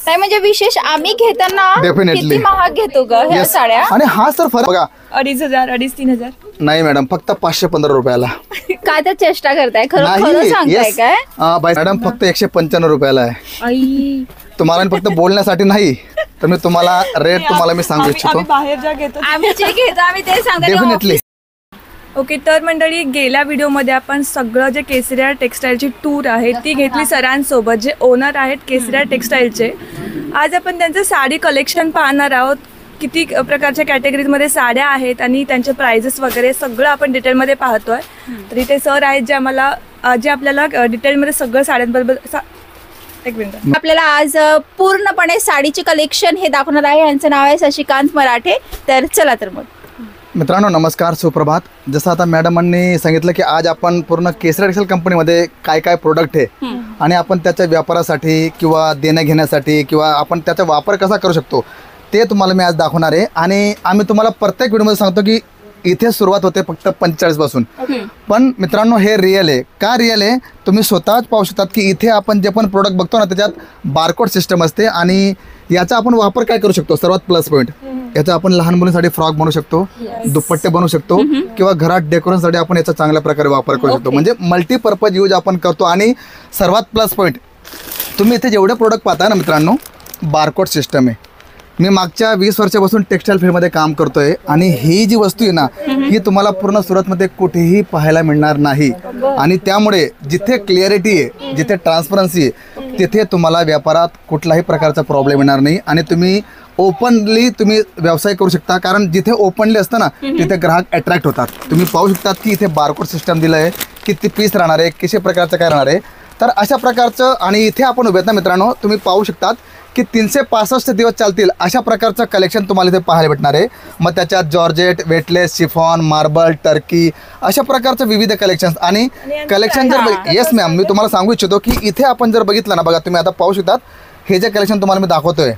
नाही म्हणजे विशेष आम्ही घेताना किती महाग घेतो ग ह्या साड्या. आणि हा सर फरक बघा 2500-3,000 नाही मॅडम फक्त 515 रुपयाला. काय तर चेष्टा करताय खरं सांगताय काय मॅडम फक्त 195 रुपयाला आहे. तुम्हाला फक्त बोलण्यासाठी नाही तर मी तुम्हाला रेट तुम्हाला मी सांगू इच्छितो. बाहेर जा घेतो आम्ही जे घेतो आम्ही ते सांगतो डेफिनेटली. ओके तर मंडळी गेल्या व्हिडिओमध्ये आपण सगळं जे केसरिया टेक्सटाईलची टूर आहे ती घेतली सरांसोबत जे ओनर आहेत केसरिया टेक्सटाईलचे. आज आपण त्यांचं साडी कलेक्शन पाहणार आहोत. किती प्रकारच्या कॅटेगरीजमध्ये साड्या आहेत आणि त्यांचे प्राइजेस वगैरे सगळं आपण डिटेलमध्ये पाहतोय. तर इथे सर आहेत जे आपल्याला डिटेलमध्ये सगळं साड्यांबरोबर एक मिनिट आपल्याला आज पूर्णपणे साडीचे कलेक्शन हे दाखवणार आहे. यांचं नाव आहे शशिकांत मराठे. तर चला तर मग मित्रांनो नमस्कार सुप्रभात. जसं आता मॅडमांनी सांगितलं की आज आपण पूर्ण केसरिया टेक्सटाईल कंपनीमध्ये काय काय प्रोडक्ट आहे आणि आपण त्याच्या व्यापारासाठी किंवा देण्या घेण्यासाठी किंवा आपण त्याचा वापर कसा करू शकतो ते तुम्हाला मी आज दाखवणार आहे. आणि आम्ही तुम्हाला प्रत्येक व्हिडिओमध्ये सांगतो की इथे सुरुवात होते फक्त 45 पासून. पण मित्रांनो हे रिअल आहे. का रिअल आहे तुम्ही स्वतःच पाहू शकतात की इथे आपण जे पण प्रोडक्ट बघतो ना त्याच्यात बारकोड सिस्टम असते आणि याचा आपण वापर काय करू शकतो. सर्वात प्लस पॉईंट याचा आपण लहान मुलांसाठी फ्रॉक बनवू शकतो, दुपट्टे बनवू शकतो किंवा घरात डेकोरेशनसाठी आपण याचा चांगल्या प्रकारे वापर करू शकतो. म्हणजे मल्टीपर्पज यूज आपण करतो. आणि सर्वात प्लस पॉईंट तुम्ही इथे जेवढे प्रोडक्ट पाहता ना मित्रांनो बारकोड सिस्टम आहे. मी मागच्या 20 वर्षापासून टेक्सटाईल फील्डमध्ये काम करतोय आणि ही जी वस्तू आहे ना ही तुम्हाला पूर्ण सुरतमध्ये कुठेही पाहायला मिळणार नाही. आणि त्यामुळे जिथे क्लिअरिटी आहे जिथे ट्रान्सपरन्सी आहे तिथे तुम्हाला व्यापारात कुठलाही प्रकारचा प्रॉब्लेम येणार नाही आणि तुम्ही ओपनली तुम्ही व्यवसाय करू शकता. कारण जिथे ओपनली असतं ना तिथे ग्राहक अट्रॅक्ट होतात. तुम्ही पाहू शकतात की इथे बारकोड सिस्टम दिलं आहे, किती पीस राहणार आहे, कशा प्रकारचं काय राहणार आहे. तर अशा प्रकारचं आणि इथे आपण उभे आहेत ना मित्रांनो तुम्ही पाहू शकतात की 365 दिवस चालतील अशा प्रकारचं कलेक्शन तुम्हाला इथे पाहायला भेटणार आहे. मग त्याच्यात georgette, weightless, chiffon, marble, Turkey अशा प्रकारचं विविध कलेक्शन्स. आणि कलेक्शन जर येस मॅम मी तुम्हाला सांगू इच्छितो की इथे आपण जर बघितलं ना बघा तुम्ही आता पाहू शकतात हे जे कलेक्शन तुम्हाला मी दाखवतोय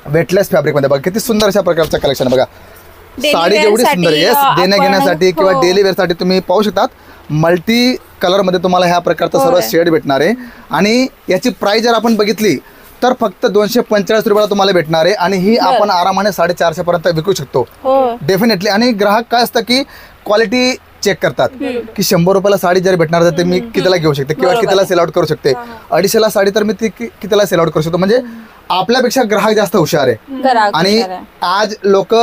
वेटलेस फॅब्रिकमध्ये बघा किती सुंदर अशा प्रकारचं कलेक्शन बघा. साडी जेवढी सुंदर आहे येस देण्या घेण्यासाठी किंवा डेली वेअरसाठी तुम्ही पाहू शकतात मल्टी कलरमध्ये तुम्हाला ह्या प्रकारचं सर्व शेड भेटणार आहे. आणि याची प्राइस जर आपण बघितली तर फक्त 245 रुपयाला तुम्हाला भेटणार आहे. आणि ही आपण आरामाने 450 पर्यंत विकू शकतो डेफिनेटली. आणि ग्राहक काय असतं की क्वालिटी चेक करतात की 100 रुपयाला साडी जर भेटणार तर ते मी कितीला घेऊ शकते किंवा कितीला सेल आउट करू शकते. 250ला साडी तर मी ती कितीला सेल आउट करू शकतो. म्हणजे आपल्यापेक्षा ग्राहक जास्त हुशार आहे. आणि आज लोक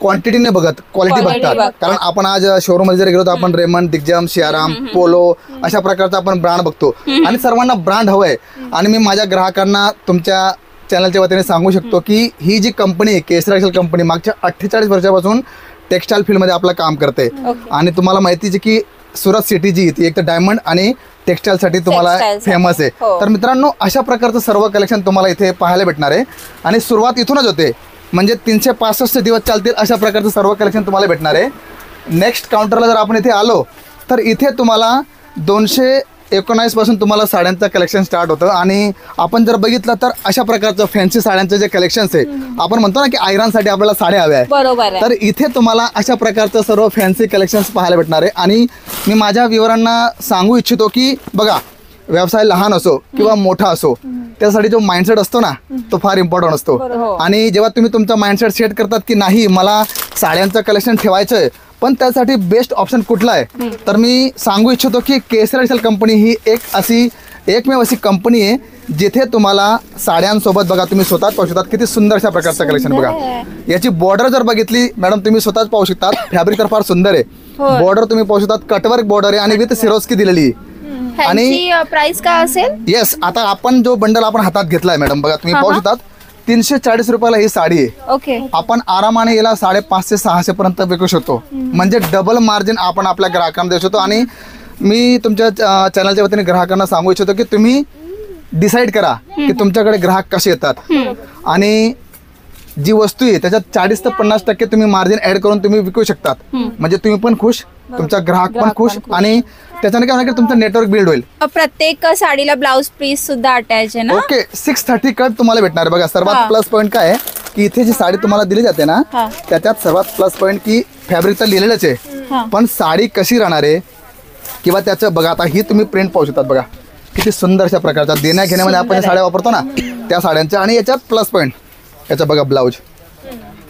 क्वांटिटीने बघत क्वालिटी बघतात. कारण आपण आज शोरूम मध्ये जर गेलो तर आपण रेमंड, दिग्जम, सियाराम, पोलो अशा प्रकारचा आपण ब्रँड बघतो आणि सर्वांना ब्रँड हवंय. आणि मी माझ्या ग्राहकांना तुमच्या चॅनलच्या वतीने सांगू शकतो की ही जी कंपनी आहे केसरिया टेक्सटाईल कंपनी मागच्या 48 वर्षापासून टेक्सटाईल फील्डमध्ये आपलं काम करते. आणि तुम्हाला माहितीच आहे की सुरत सिटी जी ती एक तर डायमंड आणि टेक्सटाईलसाठी तुम्हाला फेमस आहे. तर मित्रांनो अशा प्रकारचं सर्व कलेक्शन तुम्हाला इथे पाहायला भेटणार आहे. आणि सुरुवात इथूनच होते म्हणजे 365 दिवस चालतील अशा प्रकारचं सर्व कलेक्शन तुम्हाला भेटणार आहे. नेक्स्ट काउंटरला जर आपण इथे आलो तर इथे तुम्हाला 219 पासून तुम्हाला साड्यांचं कलेक्शन स्टार्ट होतं. आणि आपण जर बघितलं तर अशा प्रकारचं फॅन्सी साड्यांचे जे कलेक्शन्स आहे आपण म्हणतो ना की आयरनसाठी आपल्याला साड्या हव्या आहे तर इथे तुम्हाला अशा प्रकारचं सर्व फॅन्सी कलेक्शन्स पाहायला भेटणार आहे. आणि मी माझ्या विवरांना सांगू इच्छितो की बघा व्यवसाय लहान असो किंवा मोठा असो त्यासाठी जो माइंडसेट असतो ना तो फार इम्पॉर्टंट असतो. आणि जेव्हा तुम्ही तुमचा माइंडसेट सेट करतात की नाही मला साड्यांचं कलेक्शन ठेवायचं आहे पण त्यासाठी बेस्ट ऑप्शन कुठला आहे तर मी सांगू इच्छितो की केसरिया टेक्सटाईल कंपनी ही एकमेव अशी कंपनी आहे जिथे तुम्हाला साड्यांसोबत बघा तुम्ही स्वतःच पाहू शकतात किती सुंदर अशा प्रकारचं कलेक्शन बघा. याची बॉर्डर जर बघितली मॅडम तुम्ही स्वतःच पाहू शकतात फॅब्रिक तर फार सुंदर आहे. बॉर्डर तुम्ही पाहू शकतात कटवर्क बॉर्डर आहे आणि विथ सिरोस्की दिलेली आहे. आणि प्राइस काय असेल येस आता आपण जो बंडल आपण हातात घेतलाय मॅडम बघा तुम्ही पाहू शकतात 340 रुपयाला ही साडी आहे. ओके आपण आरामाने याला 550-600 पर्यंत विकू शकतो. म्हणजे डबल मार्जिन आपण आपल्या ग्राहकांना देऊ शकतो. आणि मी तुमच्या चॅनलच्या वतीने ग्राहकांना सांगू इच्छितो की तुम्ही डिसाईड करा की तुमच्याकडे ग्राहक कसे येतात आणि जी वस्तू आहे त्याच्यात 40 ते 50% तुम्ही मार्जिन ऍड करून तुम्ही विकू शकतात. म्हणजे तुम्ही पण खुश तुमचा ग्राहक पण खुश आणि त्याच्याने काय होणार की तुमचं नेटवर्क बिल्ड होईल. प्रत्येक साडीला ब्लाउज पीस सुद्धा अटॅच आहे ना. ओके 630 कट तुम्हाला भेटणार बघा. सर्वात प्लस पॉईंट काय आहे की इथे जी साडी तुम्हाला दिली जाते ना त्याच्यात सर्वात प्लस पॉईंट की फॅब्रिक तर लिहिलेलंच आहे पण साडी कशी राहणार आहे किंवा त्याचं बघा आता ही तुम्ही प्रिंट पाहू शकतात बघा किती सुंदर अशा प्रकारचा देण्या घेण्यामध्ये आपण साड्या वापरतो ना त्या साड्यांचे. आणि याच्यात प्लस पॉईंट याच्या बघा ब्लाऊज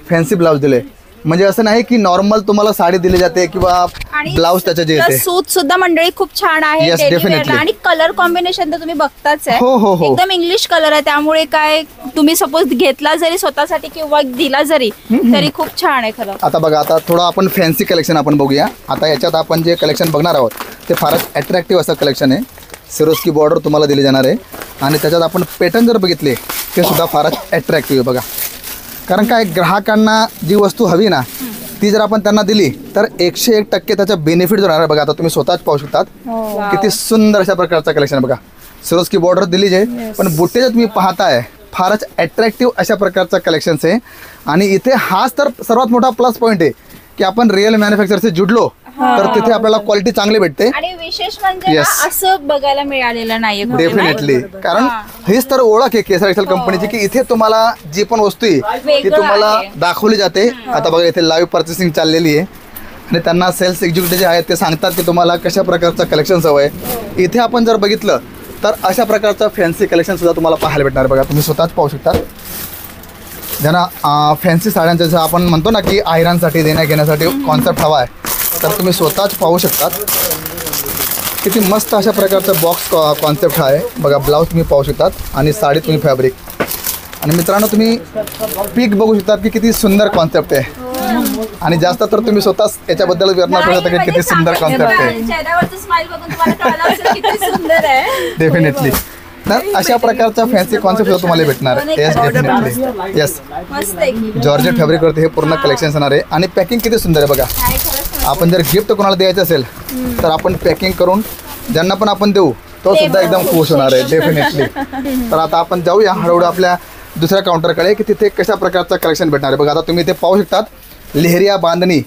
फॅन्सी ब्लाऊज दिले. म्हणजे असं नाही की नॉर्मल तुम्हाला साडी दिली जाते किंवा ब्लाऊज त्याच्या जे येते. सूत सुद्धा मंडळी खूप छान आहे Yes, daily wear ला. definitely. आणि कलर कॉम्बिनेशन तर तुम्ही बघताच आहे. हो. एकदम इंग्लिश कलर आहे, त्यामुळे काय तुम्ही सपोज घेतला जरी स्वतःसाठी किंवा दिला जरी तरी खूप छान आहे खरं. आता बघा, आता थोडं आपण फॅन्सी कलेक्शन आपण बघूया. आता याच्यात आपण जे कलेक्शन बघणार आहोत ते फारच अट्रॅक्टिव्ह असं कलेक्शन आहे. सिरोस्की बॉर्डर तुम्हाला दिली जाणार आहे. आणि त्याच्यात आपण पॅटर्न जर बघितले ते सुद्धा फारच अट्रॅक्टिव्ह आहे बघा. कारण काय, ग्राहकांना जी वस्तू हवी ना ती जर आपण त्यांना दिली तर 101% त्याचा बेनिफिट जो राहणार. बघा आता तुम्ही स्वतःच पाहू शकतात किती सुंदर अशा प्रकारचं कलेक्शन आहे बघा. सिरोस्की बॉर्डर दिली जाईल पण बुट्टे जे तुम्ही पाहताय फारच अट्रॅक्टिव्ह अशा प्रकारचं कलेक्शन्स आहे. आणि इथे हाच तर सर्वात मोठा प्लस पॉईंट आहे की आपण रिअल मॅन्युफॅक्चरचे जुडलो तर तिथे आपल्याला क्वालिटी चांगली भेटते. आणि विशेष म्हणजे Yes. ना, असं बघायला मिळालेलं नाहीये कुठे. डेफिनेटली. कारण हीच तर ओळख आहे केसर एक्सेल कंपनीची की इथे तुम्हाला जी पण वस्तू आहे ती वेगळं तुम्हाला आहे. दाखवली जाते. आता बघा इथे लाईव्ह पर्चेसिंग चाललेली आहे आणि त्यांना सेल्स एक्झिक्युटिव्ह जे आहेत ते सांगतात की तुम्हाला कशा प्रकारचं कलेक्शन हवं आहे. इथे आपण जर बघितलं तर अशा प्रकारचं फॅन्सी कलेक्शन सुद्धा तुम्हाला पाहायला भेटणार. बघा तुम्ही स्वतःच पाहू शकता. ज्यांना फॅन्सी साड्यांचं जसं आपण म्हणतो ना की आयरनसाठी देण्या घेण्यासाठी कॉन्सेप्ट हवा आहे तर तुम्ही स्वतःच पाहू शकतात किती मस्त अशा प्रकारचा बॉक्स कॉन्सेप्ट आहे. बघा ब्लाऊज तुम्ही पाहू शकतात आणि साडी तुम्ही फॅब्रिक. आणि मित्रांनो तुम्ही पीक बघू शकतात की किती सुंदर कॉन्सेप्ट आहे. आणि जास्त तर तुम्ही स्वतःच याच्याबद्दल वर्णन करू शकता की किती सुंदर कॉन्सेप्ट आहे. चेहऱ्यावरचं स्माइल बघून तुम्हाला कळलं असेल किती सुंदर आहे. डेफिनेटली. तर अशा प्रकारचा फॅन्सी कॉन्सेप्ट सुद्धा तुम्हाला भेटणार. Yes definitely. येस मस्त आहे की. जॉर्जेट फॅब्रिकवरती हे पूर्ण कलेक्शन येणार आहे. आणि पॅकिंग किती सुंदर आहे बघा. काय खरंच आपण जर गिफ्ट कोणाला द्यायचं असेल तर आपण पॅकिंग करून ज्यांना पण आपण देऊ तो सुद्धा एकदम खुश होणार आहे. डेफिनेटली. तर आता आपण जाऊया हळूहळू आपल्या दुसऱ्या काउंटरकडे की तिथे कशा प्रकारचं कलेक्शन भेटणार आहे. बघा आता तुम्ही इथे पाहू शकतात लेहरिया बांधणी.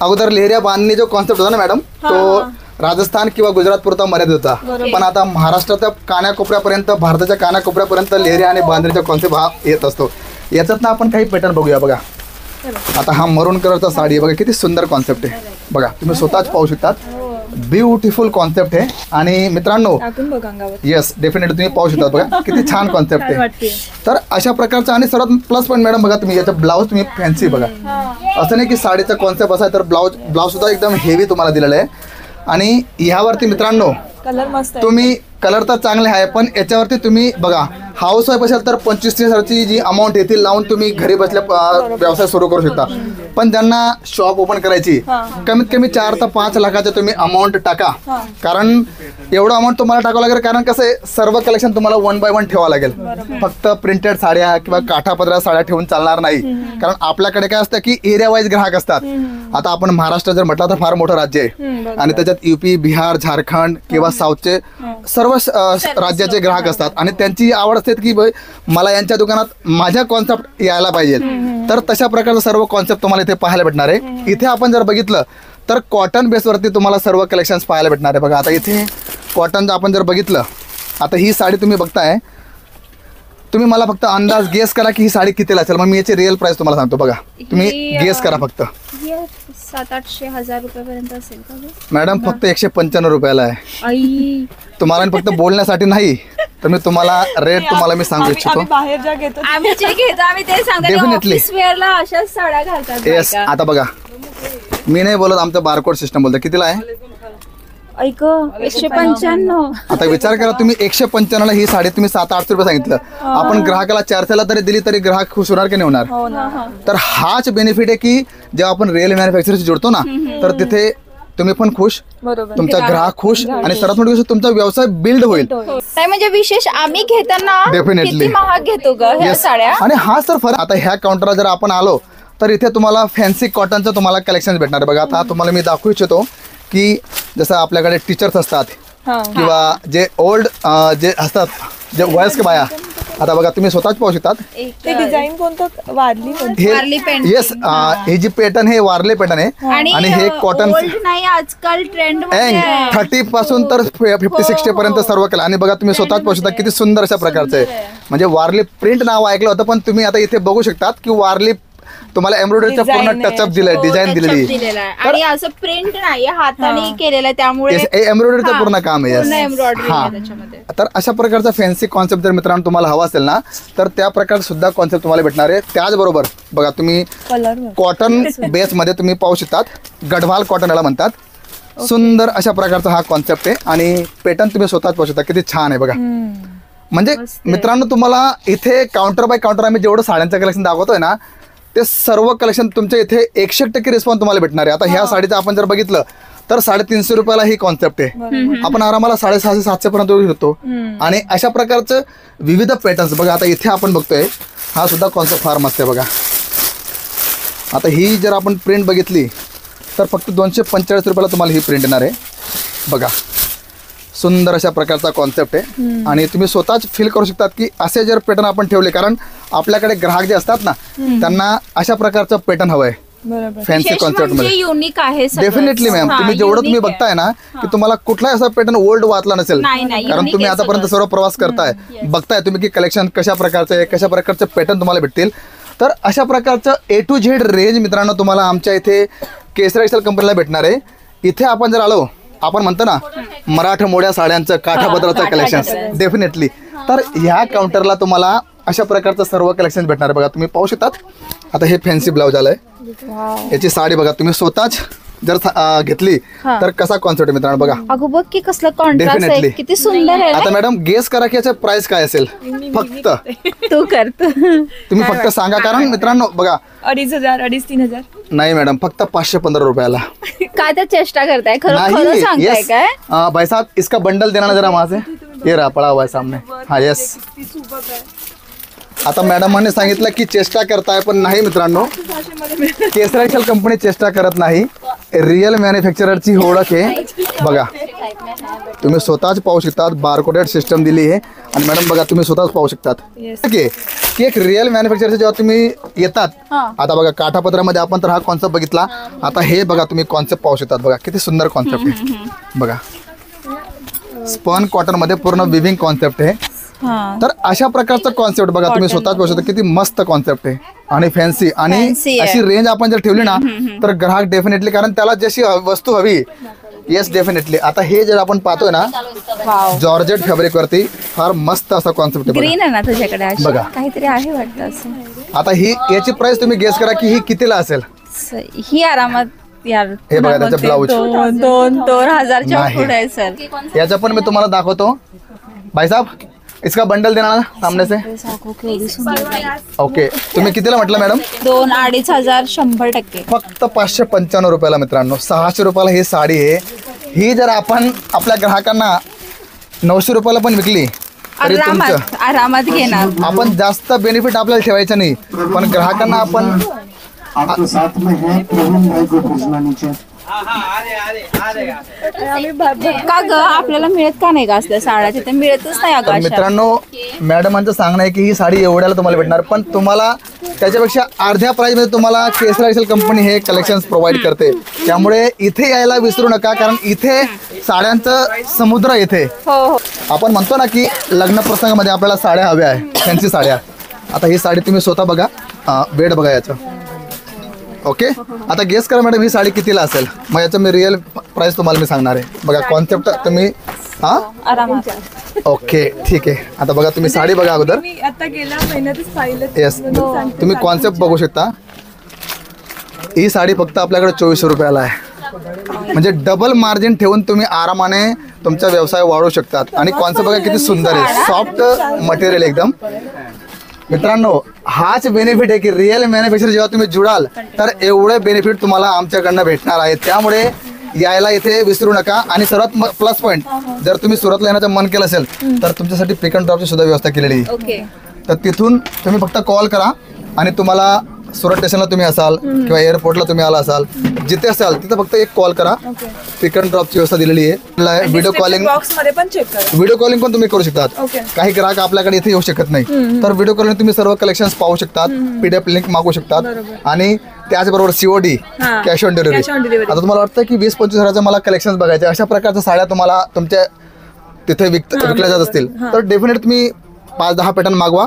अगोदर लेहरिया बांधणी जो कॉन्सेप्ट होता ना मॅडम तो राजस्थान किंवा गुजरात पुरता मर्यादित होता. पण आता महाराष्ट्राच्या कानाकोपऱ्यापर्यंत भारताच्या कानाकोपऱ्यापर्यंत लेहरिया आणि बांधणीचा कॉन्सेप्ट हा येत असतो. याच्यात ना आपण काही पॅटर्न बघूया. बघा आता हा मरून कलरचा साडी आहे बघा किती सुंदर कॉन्सेप्ट आहे. बघा तुम्ही स्वतःच पाहू शकतात. ब्युटिफुल कॉन्सेप्ट आहे. आणि मित्रांनो येस डेफिनेटली तुम्ही पाहू शकता बघा किती छान कॉन्सेप्ट आहे. तर अशा प्रकारचा आणि सर्वात प्लस पॉईंट मॅडम बघा तुम्ही याचा ब्लाऊज तुम्ही फॅन्सी बघा. असं नाही की साडीचा कॉन्सेप्ट असा आहे तर ब्लाऊज सुद्धा एकदम हेवी तुम्हाला दिलेला आहे. आणि ह्यावरती मित्रांनो कलर मस्त आहे. तुम्ही कलर तर चांगले आहे पण याच्यावरती तुम्ही बघा हाऊस वाईफ असेल तर 25,000ची जी अमाऊंट येतील लावून तुम्ही घरी बसल्या व्यवसाय सुरू करू शकता. पण ज्यांना शॉप ओपन करायची कमीत कमी 4 ते 5 लाखाचे तुम्ही अमाऊंट टाका. कारण एवढं अमाऊंट तुम्हाला टाकावं लागेल. कारण कसं आहे सर्व कलेक्शन तुम्हाला 1 by 1 ठेवावं लागेल. फक्त प्रिंटेड साड्या किंवा काठापदरा साड्या ठेवून चालणार नाही. कारण आपल्याकडे काय असतं की एरिया वाईज ग्राहक असतात. आता आपण महाराष्ट्र जर म्हटलं तर फार मोठं राज्य आहे आणि त्याच्यात UP बिहार झारखंड किंवा साऊथचे सर्व राज्याचे ग्राहक असतात. आणि त्यांची आवड असते की मला यांच्या दुकानात माझ्या कॉन्सेप्ट यायला पाहिजे. तर तशा प्रकारचं सर्व कॉन्सेप्ट तुम्हाला इथे पाहायला भेटणार आहे. इथे आपण जर बघितलं तर कॉटन बेसवरती तुम्हाला सर्व कलेक्शन्स पाहायला भेटणार आहे. बघा आता इथे कॉटन आपण जर बघितलं आता ही साडी तुम्ही बघताय तुम्ही मला फक्त अंदाज गेस करा की ही साडी कितीला असेल. मग मी याची रिअल प्राइस तुम्हाला सांगतो. बघा तुम्ही गेस करा फक्त. 700-800 हजार रुपयापर्यंत असेल का गं? मॅडम फक्त 195 रुपयाला आहे. आई तुम्हाला मी फक्त बोलण्यासाठी नाही तर मी तुम्हाला रेट तुम्हाला मी सांगू इच्छितो. आम्ही बाहेर ज्या घेतो आम्ही जे घेतो आम्ही ते सांगतो Definitely. ऑफिस वेअरला अशाच साड्या घालतात येस बायका. आता बघा मी नाही बोलत आमचं बारकोड सिस्टम बोलतं. कितीला आहे ऐक 195. आता विचार करा तुम्ही 195 ला ही साडी तुम्ही 700-800 रुपये सांगितलं. आपण ग्राहकाला 400 तरी दिली तरी ग्राहक खुश होणार की नाही होणार. तर हाच बेनिफिट आहे की जेव्हा आपण रिअल मॅन्युफॅक्चरशी जोडतो ना तर तिथे तुम्ही पण खुश बरोबर. तुमचा ग्राहक खुश आणि सर्वात मोठी गोष्ट तुमचा व्यवसाय बिल्ड होईल. नाही म्हणजे विशेष आम्ही घेताना Definitely. किती महाग घेतो ग ह्या Yes. साड्या. आणि हा सर फरक. आता ह्या काउंटरला जर आपण आलो तर इथे तुम्हाला फॅन्सी कॉटनचं तुम्हाला कलेक्शन भेटणार आहे. बघा आता तुम्हाला मी दाखवू इच्छितो की जसं आपल्याकडे टीचर्स असतात किंवा जे ओल्ड जे असतात जे वयस्क बाया. आता बघा तुम्ही स्वतःच पाहू शकतात ते डिझाईन कोणतं वारली वारली pattern. येस हे जी पॅटर्न हे वारले पॅटर्न आहे आणि हे कॉटन old नाही आजकाल ट्रेंड मध्ये 30 पासून तर 50-60 पर्यंत सर्व केलं. आणि बघा तुम्ही स्वतःच पाहू शकता किती सुंदर अशा प्रकारचं आहे. म्हणजे वारली प्रिंट नाव ऐकलं होतं पण तुम्ही आता इथे बघू शकतात की वारली तुम्हाला एम्ब्रॉयडरीचा पूर्ण Design आहे. टचअप दिलाय, डिझाईन दिलेली आहे. दिलेला आहे आणि असं प्रिंट नाही हाताने केलेलं आहे त्यामुळे एम्ब्रॉयडरीचं पूर्ण काम आहे पूर्ण yes. एम्ब्रॉयडरी हा. आहे त्याच्यामध्ये. तर अशा प्रकारचा फॅन्सी कॉन्सेप्ट जर मित्रांनो तुम्हाला हवा असेल ना तर त्या प्रकारचा सुद्धा कॉन्सेप्ट तुम्हाला भेटणार आहे. त्याचबरोबर बघा तुम्ही कलर कॉटन बेस मध्ये तुम्ही पाहू शकतात, गढवाल कॉटन याला म्हणतात. सुंदर अशा प्रकारचा हा कॉन्सेप्ट आहे आणि पॅटर्न तुम्ही स्वतःच पाहू शकता, किती छान आहे बघा. म्हणजे मित्रांनो तुम्हाला इथे काउंटर बाय काउंटर आम्ही जेवढं साड्यांचं कलेक्शन दाखवतोय ना ते सर्व कलेक्शन तुमच्या इथे 100% रिस्पॉन्स तुम्हाला भेटणार आहे. आता ह्या साडीचं आपण जर बघितलं तर 350 रुपयाला ही कॉन्सेप्ट आहे. आपण आरामाला 650-700 पर्यंत येऊ शकतो. आणि अशा प्रकारचं विविध पॅटर्न्स बघा. आता इथे आपण बघतोय हा सुद्धा कॉन्सेप्ट फार मस्त आहे बघा. आता ही जर आपण प्रिंट बघितली तर फक्त 245 रुपयाला तुम्हाला ही प्रिंट येणार आहे बघा. सुंदर अशा प्रकारचा कॉन्सेप्ट आहे आणि तुम्ही स्वतःच फील करू शकतात की असे जर पॅटर्न आपण ठेवले, कारण आपल्याकडे ग्राहक जे असतात ना त्यांना अशा प्रकारचं पॅटर्न हवंय बरोबर. फॅन्सी विशेष कॉन्सेप्ट म्हणजे मध्ये. युनिक आहे सगळं. डेफिनेटली मॅम, हा, तुम्ही जेवढं तुम्ही unique आहे. बघताय ना की तुम्हाला कुठलाही असा पॅटर्न ओल्ड वाचला नसेल, नाही, नाही, कारण unique तुम्ही आहे आतापर्यंत सगळं. सर्व प्रवास करताय, बघताय तुम्ही की कलेक्शन कशा प्रकारचं आहे, कशा प्रकारचे पॅटर्न तुम्हाला भेटतील. तर अशा प्रकारचं A to Z रेंज मित्रांनो तुम्हाला आमच्या इथे केसरी टेक्सटाईल कंपनीला भेटणार आहे. इथे आपण जर आलो, आपण म्हणतो ना मराठमोळ्या साड्यांचं काठापदराचं कलेक्शन डेफिनेटली, तर ह्या काउंटरला तुम्हाला अशा प्रकारचं सर्व कलेक्शन भेटणार आहे बघा. तुम्ही पाहू शकतात. आता हे फॅन्सी ब्लाउज आलंय, याची साडी बघा तुम्ही स्वतःच जर घेतली तर कसा कॉन्सेप्ट आहे मित्रांनो बघा. अगो बघ की कसलं कॉन्ट्रास्ट आहे, Definitely. किती सुंदर आहे आता मॅडम गेस करा की याचं प्राइस काय असेल. फक्त तू करतो. तुम्ही फक्त सांगा, कारण मित्रांनो बघा 2,500 2,500-3,000 नाही मॅडम फक्त 515 रुपयाला. काय तर चेष्टा करताय, खरं खरं नहीं सांगताय यस काय? भाई साहब इसका बंडल देना ना जरा वहाँ से, ये रहा पड़ा हुआ है सामने. हाँ यस. आता मॅडमांनी सांगितलं की चेष्टा करताय, पण नाही मित्रांनो, केसरी टेक्सटाईल कंपनी चेष्टा करत नाही. रिअल मॅन्युफॅक्चररची ओळख आहे बघा. तुम्ही स्वतःच पाहू शकतात, बारकोडेड सिस्टम दिली आहे आणि मॅडम बघा तुम्ही स्वतःच पाहू शकतात की एक रिअल मॅन्युफॅक्चरचे जेव्हा तुम्ही येतात. आता बघा काठापत्रामध्ये आपण तर हा कॉन्सेप्ट बघितला, आता हे बघा तुम्ही कॉन्सेप्ट पाहू शकतात बघा, किती सुंदर कॉन्सेप्ट आहे बघा. स्पन कॉटन मध्ये पूर्ण विविंग कॉन्सेप्ट आहे. तर अशा प्रकारचा कॉन्सेप्ट बघा तुम्ही स्वतःच पाहू शकता, किती मस्त कॉन्सेप्ट आहे आणि फॅन्सी. आणि Fancy आहे. अशी रेंज आपण जर ठेवली ना तर ग्राहक डेफिनेटली, कारण त्याला जशी वस्तू हवी, येस डेफिनेटली. आता हे जर आपण पाहतोय ना जॉर्जेट फॅब्रिक वरती फार मस्त असा कॉन्सेप्ट आहे बघा. ग्रीन आहे ना तुझ्याकडे अशी? बघा. काहीतरी आहे वाटतं असं. आता ही याची प्राइस तुम्ही गेस करा की ही कितीला असेल. ही आरामात यार हे बघा त्याचा ब्लाऊज 2,000च्या नाही. पुढे आहे सर. याचा पण मी तुम्हाला दाखवतो. भाई साहब इसका बंडल देना ना सामने से. ओके तुम्ही कितीला म्हटलं मॅडम? 2,000-2,500 100%. फक्त 595 रुपयाला मित्रांनो. 600 रुपयाला ही साडी आहे. ही जर आपण आपल्या ग्राहकांना 900 रुपयाला पण विकली तरी तुमचं आरामात घेणार. आपण जास्त बेनिफिट आपल्याला ठेवायचं नाही, पण ग्राहकांना आपण आपके साथ में है प्रवीण भाई को भेजना नीचे. का ग आपल्याला मिळत का नाही का असल्या साड्या? तिथे मिळतच नाही अगं तर अशा. मित्रांनो मॅडमांचं सांगणं आहे की ही साडी एवढ्याला तुम्हाला भेटणार, पण तुम्हाला त्याच्यापेक्षा अर्ध्या प्राइस मध्ये तुम्हाला केसरी टेक्सटाईल कंपनी हे कलेक्शन प्रोव्हाइड करते. त्यामुळे इथे यायला विसरू नका, कारण इथे साड्यांचं समुद्र येथे. हो हो. आपण म्हणतो ना की लग्न प्रसंगामध्ये आपल्याला साड्या हव्या आहे, फॅन्सी साड्या. आता ही साडी तुम्ही स्वतः बघा, वेट बघा याचं. ओके आता गेस करा मॅडम ही साडी कितीला असेल. मग याचं मी रिअल प्राइस तुम्हाला मी सांगणार आहे बघा. कॉन्सेप्ट तुम्ही आरामात. ओके ठीक आहे. आता बघा तुम्ही साडी बघा अगोदर. मी आता गेल्या महिन्यातच पाहिलं. येस तुम्ही कॉन्सेप्ट बघू शकता. ही साडी फक्त आपल्याकडे 2400 रुपयाला आहे. म्हणजे डबल मार्जिन ठेवून तुम्ही आरामाने तुमचा व्यवसाय वाढवू शकतात. आणि कॉन्सेप्ट बघा किती सुंदर आहे, सॉफ्ट मटेरियल एकदम. मित्रांनो हाच बेनिफिट आहे की रिअल मॅन्युफॅक्चर जेव्हा तुम्ही जुडाल तर एवढे बेनिफिट तुम्हाला आमच्याकडनं भेटणार आहेत. त्यामुळे यायला इथे विसरू नका. आणि सर्वात प्लस पॉईंट, जर तुम्ही सुरतला येण्याचं मन केलं असेल तर तुमच्यासाठी पिक अँड ड्रॉपची सुद्धा व्यवस्था केलेली आहे. ओके. तर तिथून तुम्ही फक्त कॉल करा आणि तुम्हाला सुरत स्टेशनला तुम्ही असाल किंवा एअरपोर्टला तुम्ही आला असाल, जिथे असाल तिथे फक्त एक कॉल करा. पिक अँड ड्रॉपची व्यवस्था दिलेली आहे. व्हिडिओ कॉलिंग बॉक्स मध्ये पण चेक करा. व्हिडिओ कॉलिंग पण तुम्ही करू शकतात. Okay. काही ग्राहक आपल्याकडे इथे येऊ शकत नाही, तर व्हिडिओ कॉलिंग तुम्ही सर्व कलेक्शन पाहू शकतात, पीडीएफ लिंक मागू शकतात. आणि त्याचबरोबर COD हा. Cash on Cash on delivery. delivery. आता तुम्हाला वाटतं की 20-25 हजाराचं मला कलेक्शन बघायचे, अशा प्रकारच्या साड्या तुम्हाला तुमच्या तिथे विकल्या जात असतील तर डेफिनेट तुम्ही 5-10 पॅटर्न मागवा.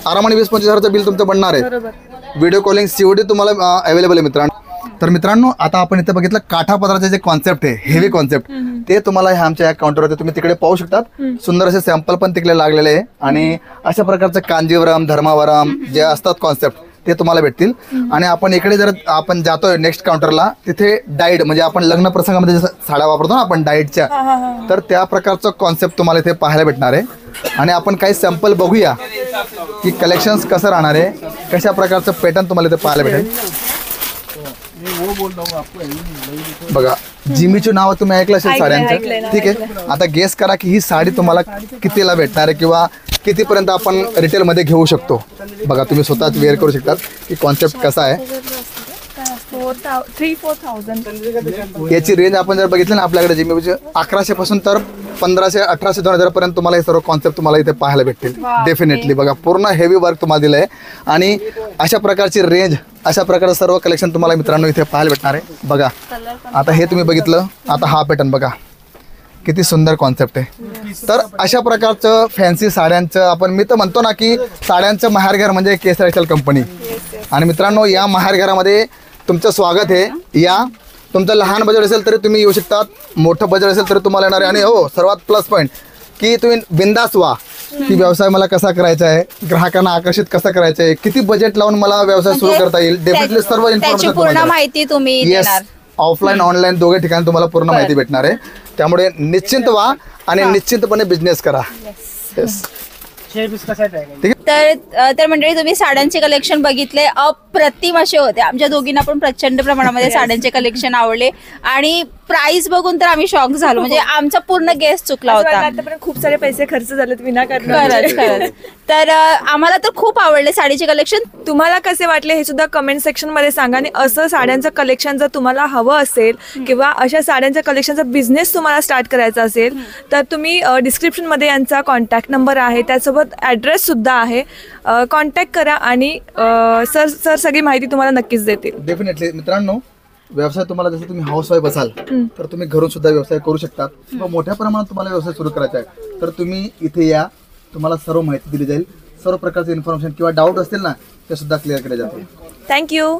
आरामाने 20-25 हजाराचं बिल तुमचं बनणार आहे. व्हिडिओ कॉलिंग COD तुम्हाला अवेलेबल आहे मित्रांनो. तर मित्रांनो आता आपण इथे बघितलं काठापदराचे जे कॉन्सेप्ट आहे, हेवी कॉन्सेप्ट, ते तुम्हाला आमच्या या काउंटरवरती तुम्ही तिकडे पाहू शकतात. सुंदर असे सॅम्पल पण तिकडे लागलेले आहे आणि अशा प्रकारचं कांजीवरम, धर्मावरम जे असतात कॉन्सेप्ट ते तुम्हाला भेटतील. आणि आपण इकडे जर आपण जातोय नेक्स्ट काउंटरला, तिथे डाईड म्हणजे आपण लग्न प्रसंगामध्ये जसं साड्या वापरतो ना आपण डाईडच्या, तर त्या प्रकारचं कॉन्सेप्ट तुम्हाला इथे पाहायला भेटणार आहे. आणि आपण काही सॅम्पल बघूया की कलेक्शन्स कसं राहणार आहे, कशा प्रकारचं पॅटर्न तुम्हाला इथे पाहायला भेटेल. बघा जिमीची नाव तुम्ही ऐकलं असेल साड्यांचं, ठीक आहे. आता गेस करा की ही साडी तुम्हाला कितीला भेटणार आहे किंवा कितीपर्यंत आपण रिटेलमध्ये घेऊ शकतो. बघा तुम्ही स्वतःच वेअर करू शकतात की कॉन्सेप्ट कसा आहे. 3,000-4,000 याची रेंज आपण जर बघितलं ना आपल्याकडे जिमीची 1100 पासून तर 1500, 1800, 2000 पर्यंत तुम्हाला हे सर्व कॉन्सेप्ट तुम्हाला इथे पाहायला भेटतील. डेफिनेटली बघा पूर्ण हेवी वर्क तुम्हाला दिलं आहे आणि अशा प्रकारची रेंज, अशा प्रकारचं सर्व कलेक्शन तुम्हाला मित्रांनो इथे पाहायला भेटणार आहे. बघा आता हे तुम्ही बघितलं, आता हा पॅटर्न बघा किती सुंदर कॉन्सेप्ट आहे. तर अशा प्रकारचं फॅन्सी साड्यांचं आपण, मी तर म्हणतो ना की साड्यांचं माहेरघर म्हणजे केसरी टेक्सटाईल कंपनी. आणि मित्रांनो या माहेरघरामध्ये तुमचं स्वागत आहे. या तुमचं लहान बजेट असेल तरी तुम्ही येऊ शकतात, मोठं बजेट असेल तरी तुम्हाला येणार आहे. आणि हो सर्वात प्लस पॉईंट की तुम्ही बिंदास व्हा की व्यवसाय मला कसा करायचा आहे, ग्राहकांना आकर्षित कसं करायचं आहे, किती बजेट लावून मला व्यवसाय सुरू करता येईल, डेफिनेटली सर्व त्याची पूर्ण माहिती तुम्ही देणार. ऑफलाईन ऑनलाईन दोघे ठिकाणी तुम्हाला पूर्ण माहिती भेटणार आहे. त्यामुळे निश्चिंत व्हा आणि निश्चितपणे बिझनेस करा. येस तर मंडळी तुम्ही साड्यांचे कलेक्शन बघितले, अप्रतिम असे होते. आमच्या दोघींना पण प्रचंड प्रमाणामध्ये साड्यांचे कलेक्शन आवडले आणि प्राइस बघून तर आम्ही शॉक झालो. म्हणजे आमचा पूर्ण गेस चुकला होता. आतापर्यंत खूप सारे पैसे खर्च झालेत विनाकारण. खरंच. तर आम्हाला तर खूप आवडले साडीचे कलेक्शन. तुम्हाला कसे वाटले हे सुद्धा कमेंट सेक्शन मध्ये सांगा. आणि असं साड्यांचं कलेक्शन जर तुम्हाला हवं असेल किंवा अशा साड्यांच्या कलेक्शनचा बिझनेस तुम्हाला स्टार्ट करायचा असेल तर तुम्ही डिस्क्रिप्शन मध्ये यांचा कॉन्टॅक्ट नंबर आहे, त्यासोबत ॲड्रेस सुद्धा आहे. कॉन्टॅक्ट करा आणि सर सगळी माहिती तुम्हाला नक्कीच देतील. डेफिनेटली मित्रांनो व्यवसाय तुम्हाला जसं तुम्ही हाऊस वाईफ असाल तर तुम्ही घरून सुद्धा व्यवसाय करू शकतात किंवा मोठ्या प्रमाणात तुम्हाला व्यवसाय सुरू करायचा आहे तर तुम्ही इथे या, तुम्हाला सर्व माहिती दिली जाईल. सर्व प्रकारचे इन्फॉर्मेशन किंवा डाऊट असतील ना ते सुद्धा क्लिअर केले जातील. थँक्यू.